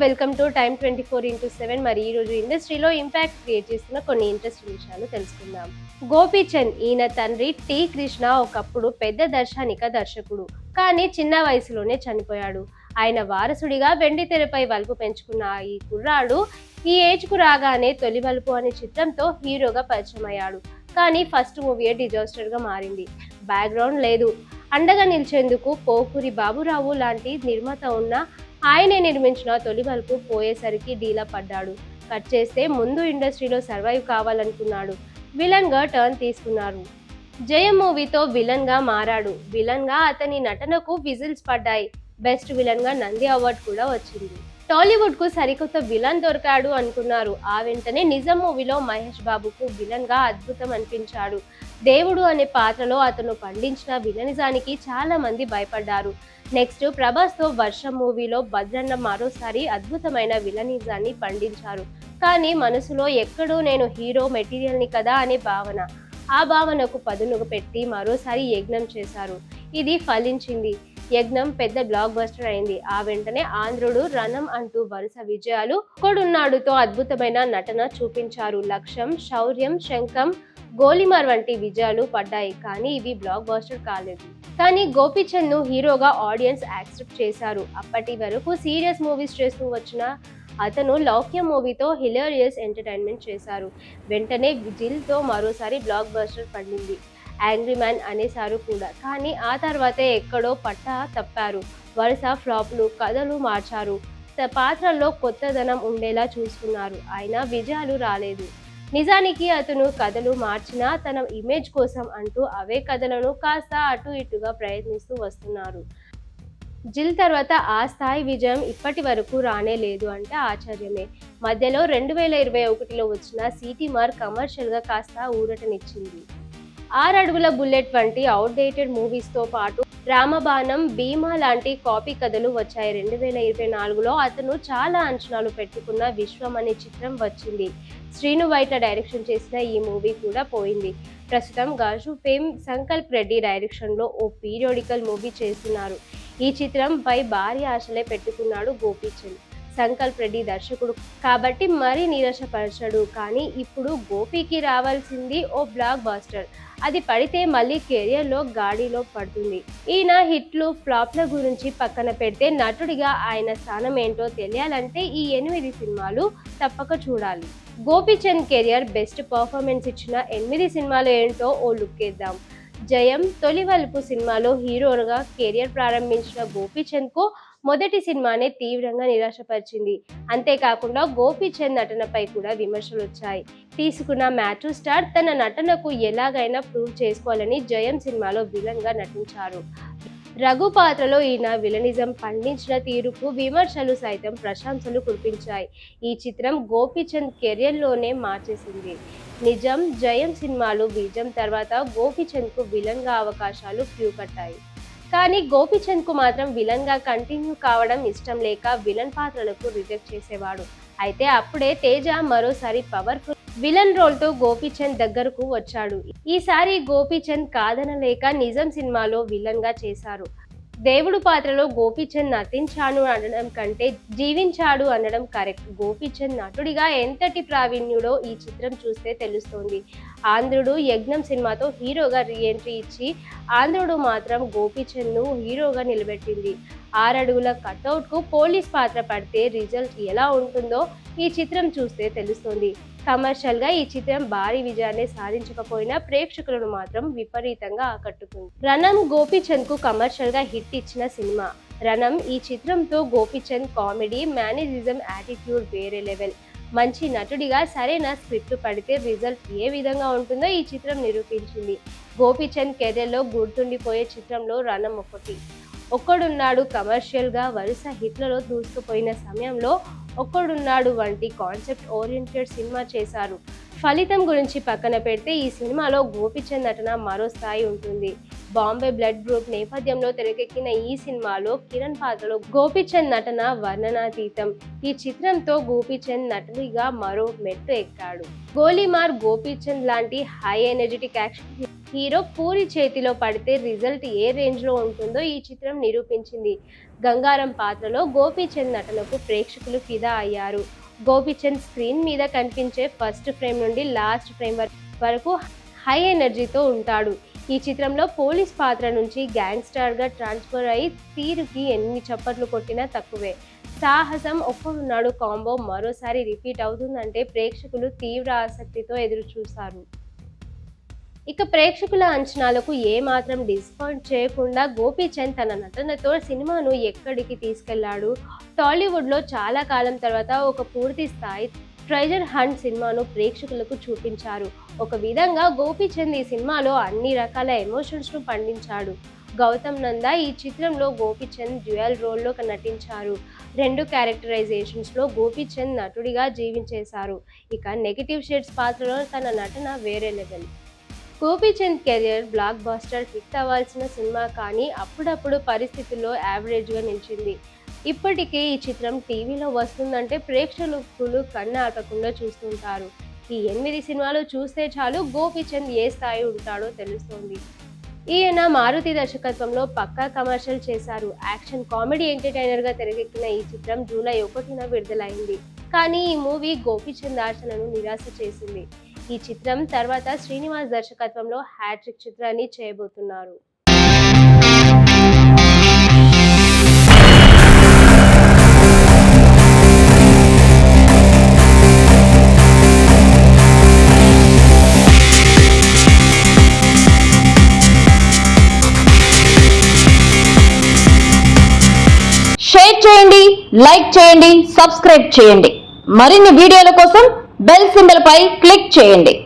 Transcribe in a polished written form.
Welcome to time 24x7. మరి ఈ రోజు ఇండస్ట్రీలో ఇంపాక్ట్ క్రియేట్ చేస్తున్న కొన్ని ఇంట్రెస్టింగ్ విషయాలు తెలుసుకుందాం. గోపీచంద్ ఈయన తండ్రి టి కృష్ణ ఒకప్పుడు పెద్ద దర్శకుడు, కానీ చిన్న వయసులోనే చనిపోయాడు. ఆయన వారసుడిగా వెండి తెరపై వలుపు పెంచుకున్న ఈ కుర్రాడు ఈ ఏజ్ కు రాగానే తొలి వలుపు అనే చిత్రంతో హీరోగా పరిచయం అయ్యాడు. కానీ ఫస్ట్ మూవీ డిజాస్టర్ గా మారింది. బ్యాక్గ్రౌండ్ లేదు, అండగా నిలిచేందుకు పోకూరి బాబురావు లాంటి నిర్మాత ఉన్న ఆయనే నిర్మించిన తొలి వలుపు పోయేసరికి డీలా పడ్డాడు. కట్ చేస్తే ముందు ఇండస్ట్రీలో సర్వైవ్ కావాలనుకున్నాడు. విలన్ గా టర్న్ తీసుకున్నారు. జయం మూవీతో విలన్ గా మారాడు. విలన్ గా అతని నటనకు విజిల్స్ పడ్డాయి. బెస్ట్ విలన్ గా నంది అవార్డు కూడా వచ్చింది. టాలీవుడ్ కు సరికొత్త విలన్ దొరికాడు అనుకున్నారు. ఆ వెంటనే నిజం మూవీలో మహేష్ బాబుకు విలన్ గా అద్భుతం అనిపించాడు. దేవుడు అనే పాత్రలో అతను పండించిన విలనిజానికి చాలా మంది భయపడ్డారు. నెక్స్ట్ ప్రభాస్ తో వర్షం మూవీలో భద్రన్న మరోసారి అద్భుతమైన విలనిజాన్ని పండించారు. కానీ మనసులో ఎక్కడో నేను హీరో మెటీరియల్ ని కదా అనే భావన, ఆ భావనకు పదునుగా పెట్టి మరోసారి యజ్ఞం చేశారు. ఇది ఫలించింది. యజ్ఞం పెద్ద బ్లాక్ బస్టర్ అయింది. ఆ వెంటనే ఆంధ్రుడు, రణం అంటూ వరుస విజయాలు, కొడున్నాడుతో అద్భుతమైన నటన చూపించారు. లక్ష్యం, శౌర్యం, శంఖం, గోలిమార్ వంటి విజయాలు పడ్డాయి. కానీ ఇవి బ్లాక్ బస్టర్ కాలేదు. కానీ గోపీచంద్ ను హీరోగా ఆడియన్స్ యాక్సెప్ట్ చేశారు. అప్పటి వరకు సీరియస్ మూవీస్ చేస్తూ వచ్చిన అతను లౌక్యం మూవీతో హిలేరియస్ ఎంటర్టైన్మెంట్ చేశారు. వెంటనే జిల్ తో మరోసారి బ్లాక్ బస్టర్ పడింది. యాంగ్రీ మ్యాన్ అనేసారు కూడా. కానీ ఆ తర్వాతే ఎక్కడో పట్టా తప్పారు. వరుస ఫ్లాప్లు, కథలు మార్చారు. పాత్రల్లో కొత్తదనం ఉండేలా చూసుకున్నారు. అయినా విజయాలు రాలేదు. నిజానికి అతను కథలు మార్చినా తన ఇమేజ్ కోసం అంటూ అవే కథలను కాస్త అటు ఇటుగా ప్రయత్నిస్తూ వస్తున్నారు. జిల్ తర్వాత ఆ స్థాయి విజయం ఇప్పటి వరకు రానే లేదు అంటే ఆశ్చర్యమే. మధ్యలో 2021లో వచ్చిన సిటీ మార్ కమర్షియల్ గా కాస్త ఊరటనిచ్చింది. 6 అడుగుల బుల్లెట్ వంటి అవుట్డేటెడ్ మూవీస్ తో పాటు రామబాణం, భీమా లాంటి కాపీ కథలు వచ్చాయి. 2024లో అతను చాలా అంచనాలు పెట్టుకున్న విశ్వం అనే చిత్రం వచ్చింది. శ్రీను వైట్ల డైరెక్షన్ చేసిన ఈ మూవీ కూడా పోయింది. ప్రస్తుతం గాజు ఫేమ్ సంకల్ప్ రెడ్డి డైరెక్షన్ లో ఓ పీరియాడికల్ మూవీ చేస్తున్నారు. ఈ చిత్రంపై భారీ ఆశలే పెట్టుకున్నాడు గోపీచంద్. సంకల్ప్ రెడ్డి దర్శకుడు కాబట్టి మరీ నిరాశపరచడు. కానీ ఇప్పుడు గోపీకి రావాల్సింది ఓ బ్లాక్ బాస్టర్. అది పడితే మళ్ళీ కెరియర్లో గాడిలో పడుతుంది. ఈయన హిట్లు, ఫ్లాప్ల గురించి పక్కన పెడితే నటుడిగా ఆయన స్థానం ఏంటో తెలియాలంటే ఈ 8 సినిమాలు తప్పక చూడాలి. గోపీచంద్ కెరియర్ బెస్ట్ పర్ఫార్మెన్స్ ఇచ్చిన 8 సినిమాలు ఏంటో ఓ లుక్ వేద్దాం. జయం, తొలి వలుపు సినిమాలో హీరోగా కెరియర్ ప్రారంభించిన గోపీచంద్ కు మొదటి సినిమానే తీవ్రంగా నిరాశపరిచింది. అంతేకాకుండా గోపీచంద్ నటనపై కూడా విమర్శలు వచ్చాయి. తీసుకున్న మ్యాట్రూ స్టార్ తన నటనకు ఎలాగైనా ప్రూవ్ చేసుకోవాలని జయం సినిమాలో విలన్ గా నటించారు. రఘు పాత్రలో ఈయన విలనిజం పండించిన తీరుకు విమర్శలు సైతం ప్రశంసలు కురిపించాయి. ఈ చిత్రం గోపీచంద్ కెరియర్లోనే మార్చేసింది. నిజం, జయం సినిమాలు విజయం తర్వాత గోపీచంద్ కు విలన్ గా అవకాశాలు క్యూ కట్టాయి. కానీ గోపీచంద్ కు మాత్రం విలన్ గా కంటిన్యూ కావడం ఇష్టం లేక విలన్ పాత్రలకు రిజెక్ట్ చేసేవాడు. అయితే అప్పుడే తేజ మరోసారి పవర్ఫుల్ విలన్ రోల్ తో గోపీచంద్ దగ్గరకు వచ్చాడు. ఈసారి గోపీచంద్ కాదనలేక నిజం సినిమాలో విలన్ గా చేశారు. దేవుడు పాత్రలో గోపీచంద్ నటించాను అనడం కంటే జీవించాడు అనడం కరెక్ట్. గోపీచంద్ నటుడిగా ఎంతటి ప్రావీణ్యుడో ఈ చిత్రం చూస్తే తెలుస్తోంది. ఆంధ్రుడు యజ్ఞం సినిమాతో హీరోగా రీఎంట్రీ ఇచ్చి ఆంధ్రుడు మాత్రం గోపీచంద్ ను హీరోగా నిలబెట్టింది. 6 అడుగుల కట్అవుట్ కు పోలీస్ పాత్ర పడితే రిజల్ట్ ఎలా ఉంటుందో ఈ చిత్రం చూస్తే తెలుస్తోంది. కమర్షియల్ గా ఈ చిత్రం భారీ విజయాన్ని సాధించకపోయినా ప్రేక్షకులను మాత్రం విపరీతంగా ఆకట్టుకుంది. రణం గోపీచంద్ కు కమర్షియల్ గా హిట్ ఇచ్చిన సినిమా. రణం ఈ చిత్రంతో గోపీచంద్ కామెడీ, మేనరిజం, యాటిట్యూడ్ వేరే లెవెల్. మంచి నటుడిగా సరైన స్క్రిప్ట్ పడితే రిజల్ట్ ఏ విధంగా ఉంటుందో ఈ చిత్రం నిరూపించింది. గోపీచంద్ కెరీర్లో గుర్తుండిపోయే చిత్రంలో రణం ఒకటి. ఒక్కడున్నాడు కమర్షియల్ గా వరుస హిట్లలో దూసుకుపోయిన సమయంలో ఒక్కడున్నాడు వంటి కాన్సెప్ట్ ఓరియంటెడ్ సినిమా చేశారు. ఫలితం గురించి పక్కన పెడితే ఈ సినిమాలో గోపీచంద్ నటన మరో స్థాయి ఉంటుంది. బాంబే బ్లడ్ గ్రూప్ నేపథ్యంలో తెరకెక్కిన ఈ సినిమాలో కిరణ్ పాత్రలో గోపీచంద్ నటన వర్ణనాతీతం. ఈ చిత్రంతో గోపీచంద్ నటుడిగా మరో మెట్టు ఎక్కాడు. గోలీమార్ గోపీచంద్ లాంటి high energetic action hero puri చేతిలో పడితే రిజల్ట్ ఏ రేంజ్ లో ఉంటుందో ఈ చిత్రం నిరూపించింది. గంగారం పాత్రలో గోపీచంద్ నటనకు ప్రేక్షకులు ఫిదా అయ్యారు. గోపీచంద్ స్క్రీన్ మీద కనిపించే ఫస్ట్ ఫ్రేమ్ నుండి లాస్ట్ ఫ్రేమ్ వరకు హై ఎనర్జీతో ఉంటాడు. ఈ చిత్రంలో పోలీస్ పాత్ర నుంచి గ్యాంగ్స్టర్ గా ట్రాన్స్ఫర్ అయి తీరుకి ఎన్ని చప్పట్లు కొట్టినా తక్కువే. సాహసం ఒక్కడున్నాడు కాంబో మరోసారి రిపీట్ అవుతుందంటే ప్రేక్షకులు తీవ్ర ఆసక్తితో ఎదురు చూశారు. ఇక ప్రేక్షకుల అంచనాలకు ఏమాత్రం డిస్కౌంట్ చేయకుండా గోపీచంద్ తన నటనతో సినిమాను ఎక్కడికి తీసుకెళ్లాడు. టాలీవుడ్లో చాలా కాలం తర్వాత ఒక పూర్తి స్థాయి ట్రెజర్ హంట్ సినిమాను ప్రేక్షకులకు చూపించారు. ఒక విధంగా గోపీచంద్ ఈ సినిమాలో అన్ని రకాల ఎమోషన్స్ను పండించాడు. గౌతమ్ నందా ఈ చిత్రంలో గోపీచంద్ డ్యూయల్ రోల్లో నటించారు. 2 క్యారెక్టరైజేషన్స్లో గోపీచంద్ నటుడిగా జీవించేశారు. ఇక నెగటివ్ షేడ్స్ పాత్రలో తన నటన వేరే level. Gopichand career block buster hit అవ్వాల్సిన సినిమా కానీ అప్పుడప్పుడు పరిస్థితుల్లో యావరేజ్గా నిలిచింది. ఇప్పటికే ఈ చిత్రం టీవీలో వస్తుందంటే ప్రేక్షకులు కన్ను ఆపకుండా చూస్తుంటారు. ఈ 8 సినిమాలు చూస్తే చాలు గోపీచంద్ ఏ స్థాయి ఉంటాడో తెలుస్తోంది. ఈయన మారుతి దర్శకత్వంలో పక్కా కమర్షియల్ చేశారు. యాక్షన్ కామెడీ ఎంటర్టైనర్గా తెరకెక్కిన ఈ చిత్రం జూలై 1న విడుదలైంది. కానీ ఈ మూవీ గోపీచంద్ ఆశలను నిరాశ చేసింది. ఈ చిత్రం తర్వాత శ్రీనివాస్ దర్శకత్వంలో హ్యాట్రిక్ చిత్రాన్ని చేయబోతున్నారు. షేర్ చేయండి, లైక్ చేయండి, సబ్స్క్రైబ్ చేయండి. మరిన్ని వీడియోల కోసం బెల్ సింబల్ పై క్లిక్ చేయండి.